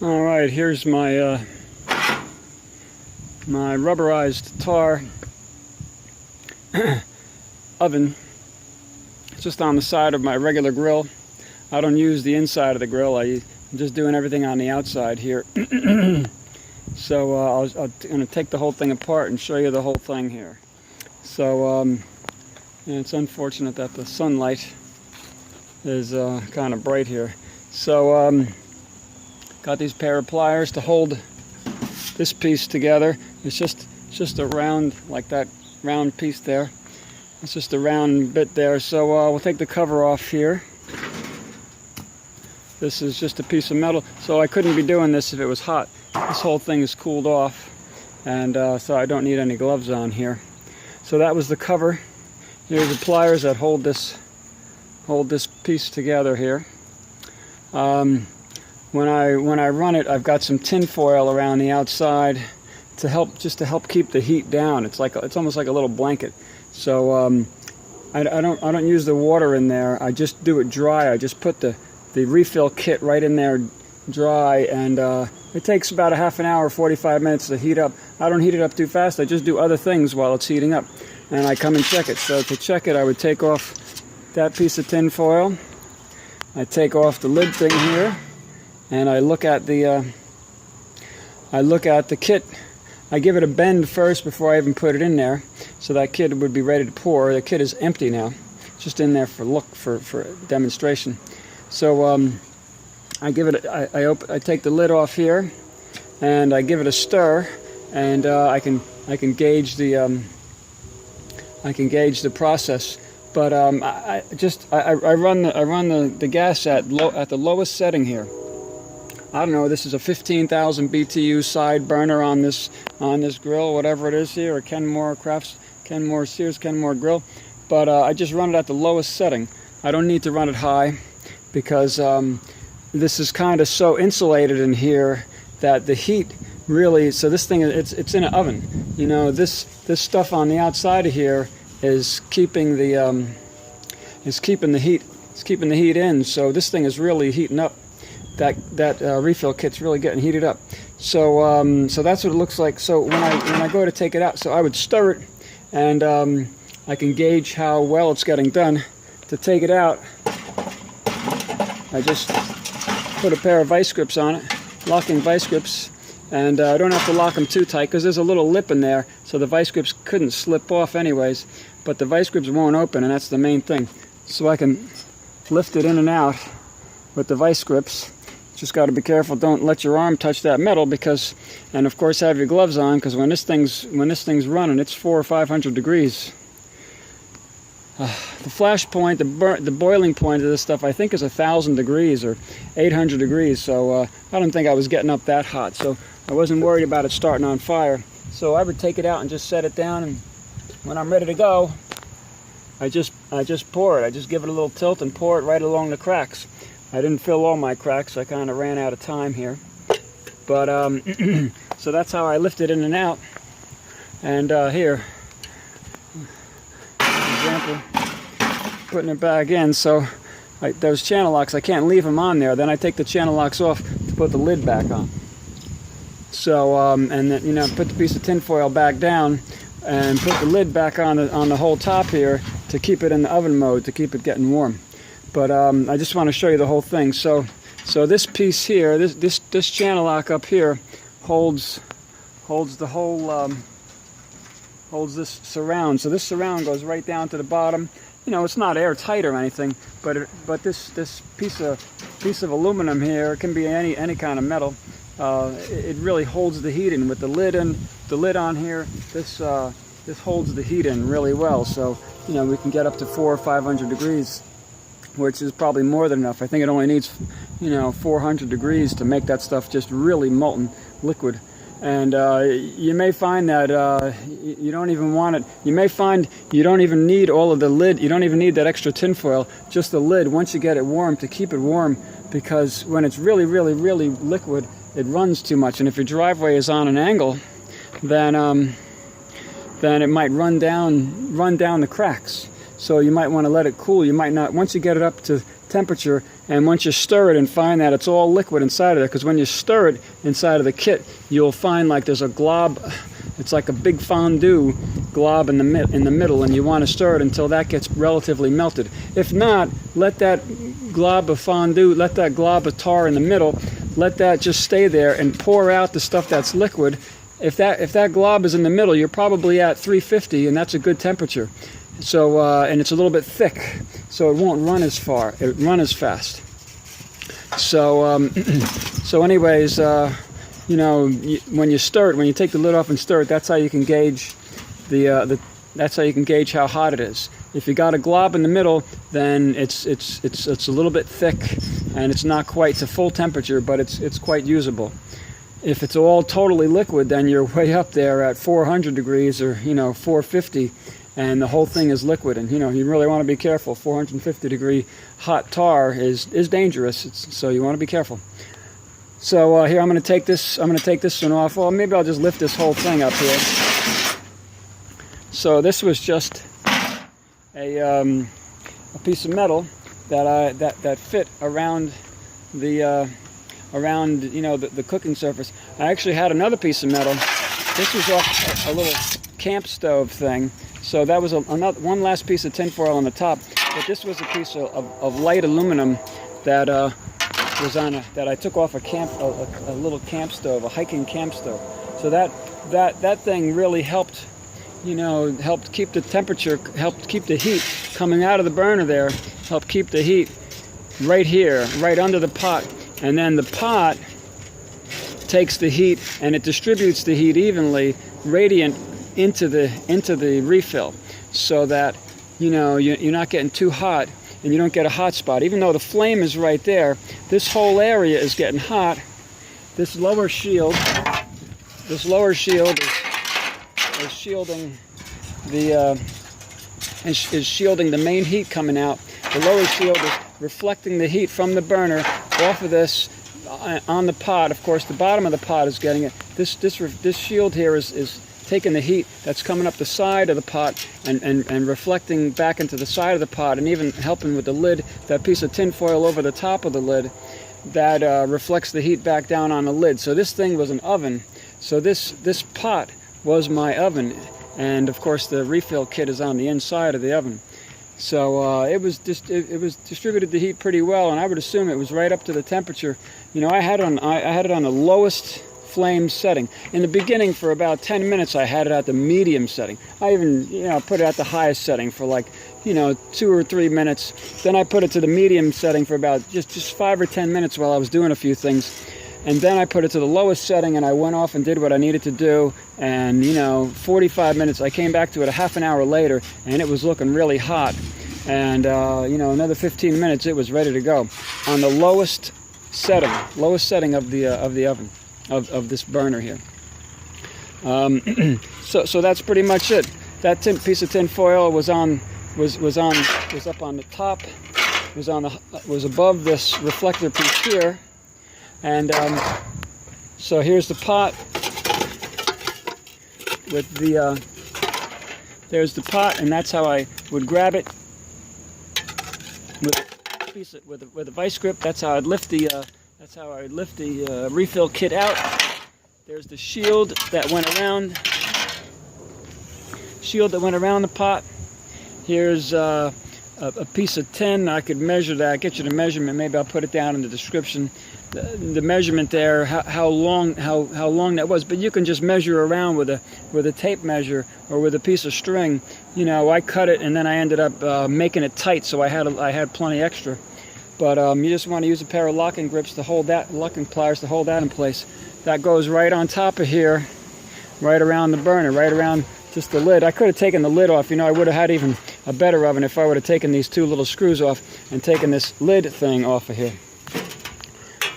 All right, here's my my rubberized tar oven. It's just on the side of my regular grill. I don't use the inside of the grill. I'm just doing everything on the outside here. So I'm going to take the whole thing apart and show you the whole thing here. So and it's unfortunate that the sunlight is kind of bright here. So got these pair of pliers to hold this piece together. It's just a round, like that round piece there. It's just a round bit there. So we'll take the cover off here. This is just a piece of metal, so I couldn't be doing this if it was hot. This whole thing is cooled off, and so I don't need any gloves on here. So that was the cover. Here's the pliers that hold this piece together here. When I run it, I've got some tin foil around the outside to help keep the heat down. It's almost like a little blanket. So I don't use the water in there. I just do it dry. I just put the refill kit right in there dry, and it takes about a half an hour, 45 minutes to heat up. I don't heat it up too fast. I just do other things while it's heating up, and I come and check it. So to check it, I would take off that piece of tin foil. I take off the lid thing here, and I look at the kit. I give it a bend first before I even put it in there, so that kit would be ready to pour. The kit is empty now, just in there for demonstration. So I give it. I take the lid off here, and I give it a stir, and I can gauge the process. But I run the gas at the lowest setting here. I don't know. This is a 15,000 BTU side burner on this grill, whatever it is here, or Kenmore Sears Kenmore grill. But I just run it at the lowest setting. I don't need to run it high, because this is kind of so insulated in here that the heat really. So this thing, it's in an oven. You know, this stuff on the outside of here is keeping the heat. It's keeping the heat in. So this thing is really heating up. That refill kit's really getting heated up. So so that's what it looks like. So when I go to take it out, so I would stir it, and I can gauge how well it's getting done. To take it out, I just put a pair of vice grips on it, locking vice grips, and I don't have to lock them too tight because there's a little lip in there, so the vice grips couldn't slip off anyways. But the vice grips won't open, and that's the main thing. So I can lift it in and out with the vice grips. Just got to be careful. Don't let your arm touch that metal, because, and of course have your gloves on, because when this thing's running, it's 400 or 500 degrees. The flash point, the boiling point of this stuff, I think is 1,000 degrees or 800 degrees. So I don't think I was getting up that hot. So I wasn't worried about it starting on fire. So I would take it out and just set it down, and when I'm ready to go, I just pour it. I just give it a little tilt and pour it right along the cracks. I didn't fill all my cracks. I kind of ran out of time here. But so that's how I lift it in and out. And here, example, putting it back in. So those channel locks, I can't leave them on there. Then I take the channel locks off to put the lid back on. So and then, you know, put the piece of tin foil back down and put the lid back on the whole top here to keep it in the oven mode, to keep it getting warm. But I just want to show you the whole thing. So this piece here, this channel lock up here, holds the whole holds this surround. So this surround goes right down to the bottom. You know, it's not airtight or anything, but this piece of aluminum here, it can be any kind of metal. It really holds the heat in with the lid on here. This holds the heat in really well. So you know, we can get up to 400 or 500 degrees. Which is probably more than enough. I think it only needs, you know, 400 degrees to make that stuff just really molten liquid. And you may find that you don't even want it. You may find you don't even need all of the lid. You don't even need that extra tin foil, just the lid once you get it warm, to keep it warm, because when it's really, really, really liquid, it runs too much. And if your driveway is on an angle, then it might run down the cracks. So you might want to let it cool. You might not, once you get it up to temperature, And once you stir it and find that it's all liquid inside of there, because when you stir it inside of the kit, you'll find like there's a glob. It's like a big fondue glob in the middle, and you want to stir it until that gets relatively melted. If not, let that glob of fondue, let that glob of tar in the middle, let that just stay there and pour out the stuff that's liquid. If that glob is in the middle, you're probably at 350, and that's a good temperature. So and it's a little bit thick, so it won't run as far. It run as fast. So so anyways. You know, when you stir it, when you take the lid off and stir it, that's how you can gauge that's how you can gauge how hot it is. If you got a glob in the middle, then it's a little bit thick, and it's not quite to full temperature, but it's quite usable. If it's all totally liquid, then you're way up there at 400 degrees or 450, and the whole thing is liquid. And you really want to be careful. 450 degree hot tar is dangerous. So you want to be careful. So here I'm going to take this one off. Well, maybe I'll just lift this whole thing up here. So this was just a piece of metal that fit around the the cooking surface. I actually had another piece of metal. This was off a little camp stove thing. So that was one last piece of tinfoil on the top. But this was a piece of light aluminum that that I took off a little camp stove, a hiking camp stove. So that thing really helped, helped keep the temperature, helped keep the heat coming out of the burner there, helped keep the heat right here, right under the pot. And then the pot takes the heat and it distributes the heat evenly, radiant into the refill, so that you're not getting too hot. And you don't get a hot spot. Even though the flame is right there, this whole area is getting hot. This lower shield is shielding is shielding the main heat coming out. The lower shield is reflecting the heat from the burner off of this on the pot. Of course, the bottom of the pot is getting it. This shield here is taking the heat that's coming up the side of the pot and reflecting back into the side of the pot, and even helping with the lid, that piece of tin foil over the top of the lid that reflects the heat back down on the lid. So this thing was an oven. So this pot was my oven, and of course the refill kit is on the inside of the oven. So it was distributed the heat pretty well, and I would assume it was right up to the temperature. I had it on the lowest flame setting. In the beginning, for about 10 minutes, I had it at the medium setting. I even, put it at the highest setting for like, 2 or 3 minutes. Then I put it to the medium setting for about just 5 or 10 minutes while I was doing a few things. And then I put it to the lowest setting, and I went off and did what I needed to do. And, 45 minutes, I came back to it a half an hour later, and it was looking really hot. And, another 15 minutes, it was ready to go on the lowest setting of the oven. Of this burner here. So that's pretty much it. That piece of tin foil was up on the top, was above this reflector piece here, and so here's the pot with there's the pot, and that's how I would grab it with a vice grip. That's how I'd lift the refill kit out. There's the shield that went around the pot. Here's a piece of tin. I could measure that, get you the measurement. Maybe I'll put it down in the description. The measurement there, how long that was. But you can just measure around with a tape measure or with a piece of string. I cut it, and then I ended up making it tight, so I had plenty extra. But you just want to use a pair of locking grips to hold that, locking pliers to hold that in place. That goes right on top of here, right around the burner, right around just the lid. I could have taken the lid off. I would have had even a better oven if I would have taken these two little screws off and taken this lid thing off of here.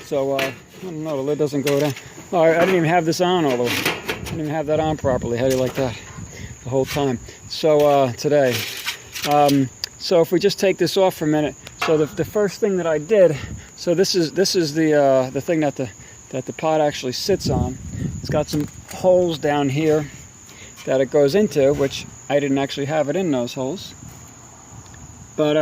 So, I don't know, the lid doesn't go down. Oh, I didn't even have this on all the way. I didn't even have that on properly. How do you like that? The whole time. So, today. So if we just take this off for a minute. So the first thing that I did, so this is the thing that the pot actually sits on. It's got some holes down here that it goes into, which I didn't actually have it in those holes. But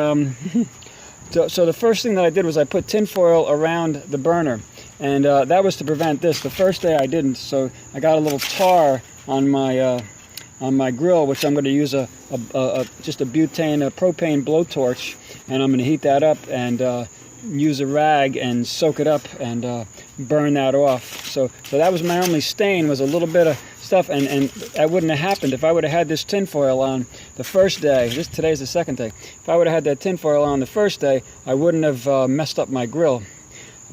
So the first thing that I did was I put tin foil around the burner, and that was to prevent this. The first day I didn't, so I got a little tar on my grill, which I'm going to use just a propane blowtorch, and I'm going to heat that up and use a rag and soak it up and burn that off. So that was my only stain, was a little bit of stuff, and that wouldn't have happened if I would have had this tin foil on the first day. Today's the second day. If I would have had that tin foil on the first day, I wouldn't have messed up my grill.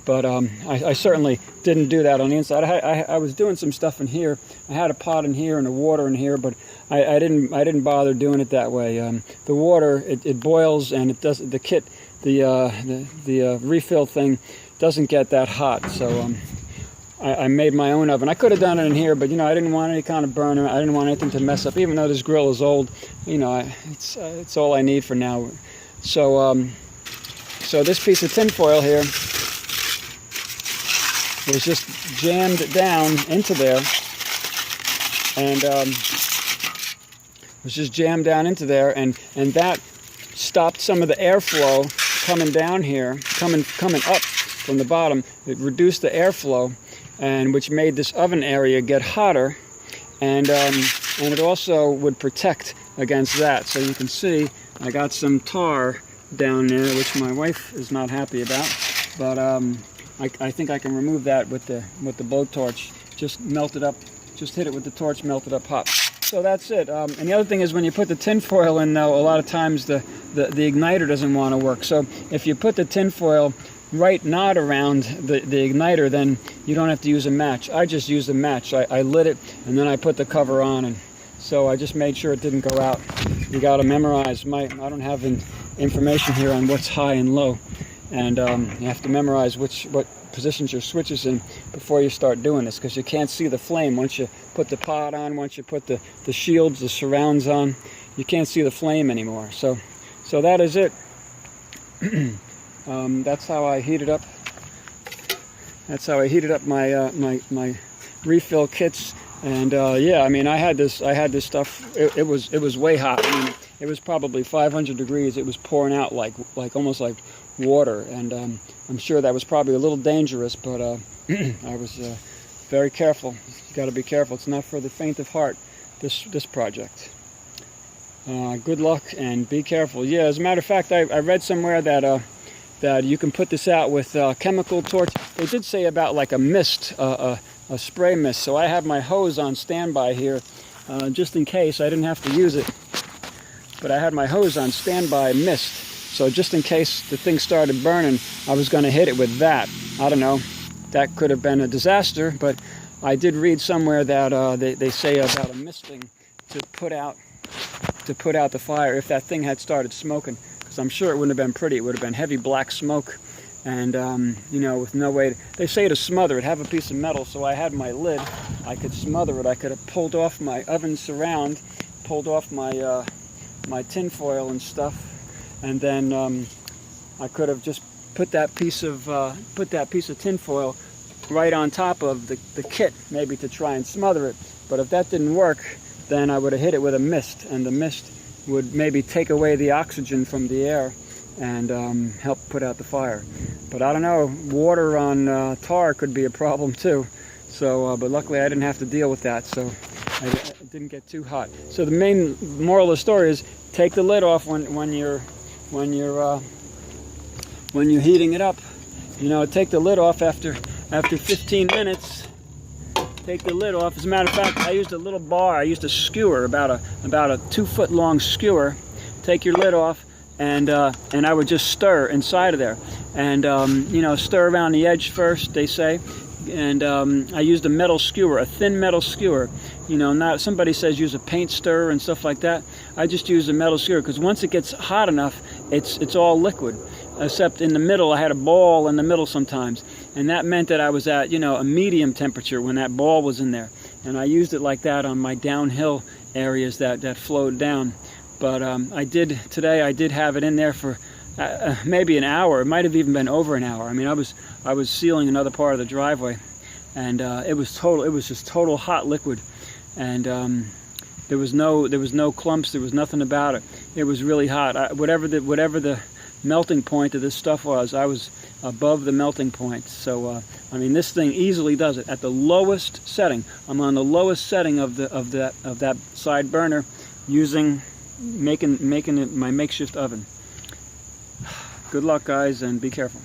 But I certainly didn't do that on the inside. I was doing some stuff in here. I had a pot in here and a water in here, but I didn't bother doing it that way. The water, it boils, and it does the refill thing doesn't get that hot. So I made my own oven. I could have done it in here, but I didn't want any kind of burner. I didn't want anything to mess up. Even though this grill is old, it's all I need for now. So this piece of tin foil here was just jammed down into there, and that stopped some of the airflow coming down here, coming up from the bottom. It reduced the airflow, and which made this oven area get hotter, and it also would protect against that. So you can see I got some tar down there, which my wife is not happy about, but I think I can remove that with the blowtorch. Just melt it up, just hit it with the torch, melt it up hot. So that's it. And the other thing is, when you put the tin foil in, though, a lot of times the igniter doesn't want to work. So if you put the tin foil not around the igniter, then you don't have to use a match. I just used a match. I lit it, and then I put the cover on, and so I just made sure it didn't go out. You got to memorize. I don't have information here on what's high and low, and you have to memorize what positions your switch is in before you start doing this, because you can't see the flame once you put the pot on. Once you put the shields, the surrounds on, you can't see the flame anymore. So that is it. That's how I heated up. That's how I heated up my my refill kits. And yeah, I mean, I had this stuff. It was way hot. I mean, it was probably 500 degrees. It was pouring out like almost like water, and I'm sure that was probably a little dangerous, but I was very careful. You got to be careful. It's not for the faint of heart, this project. Good luck and be careful. Yeah, as a matter of fact, I read somewhere that you can put this out with chemical torch. They did say about like a mist, a spray mist. So I have my hose on standby here, just in case. I didn't have to use it, but I had my hose on standby mist. So just in case the thing started burning, I was going to hit it with that. I don't know. That could have been a disaster, but I did read somewhere that they say about a misting to put out the fire if that thing had started smoking. Because I'm sure it wouldn't have been pretty. It would have been heavy black smoke, and with no way. They say to smother it. Have a piece of metal. So I had my lid. I could smother it. I could have pulled off my oven surround, pulled off my my tin foil and stuff. And then I could have just put that piece of tin foil right on top of the kit, maybe to try and smother it. But if that didn't work, then I would have hit it with a mist, and the mist would maybe take away the oxygen from the air and help put out the fire. But I don't know. Water on tar could be a problem too. So, but luckily I didn't have to deal with that. So it didn't get too hot. So the main moral of the story is take the lid off when you're heating it up. Take the lid off after 15 minutes. Take the lid off. As a matter of fact, I used a little bar. I used a skewer, about a 2-foot long skewer. Take your lid off, and I would just stir inside of there, and stir around the edge first, they say. And I used a metal skewer, a thin metal skewer. Not somebody says use a paint stirrer and stuff like that. I just use a metal skewer because once it gets hot enough, it's all liquid. Except in the middle, I had a ball in the middle sometimes, and that meant that I was at a medium temperature when that ball was in there. And I used it like that on my downhill areas that flowed down. But I did have it in there for maybe an hour. It might have even been over an hour. I mean, I was sealing another part of the driveway, and it was just total hot liquid, and there was no clumps. There was nothing about it. It was really hot. Whatever the melting point of this stuff was. I was above the melting point. So I mean, this thing easily does it at the lowest setting. I'm on the lowest setting of that side burner, making it my makeshift oven. Good luck, guys, and be careful.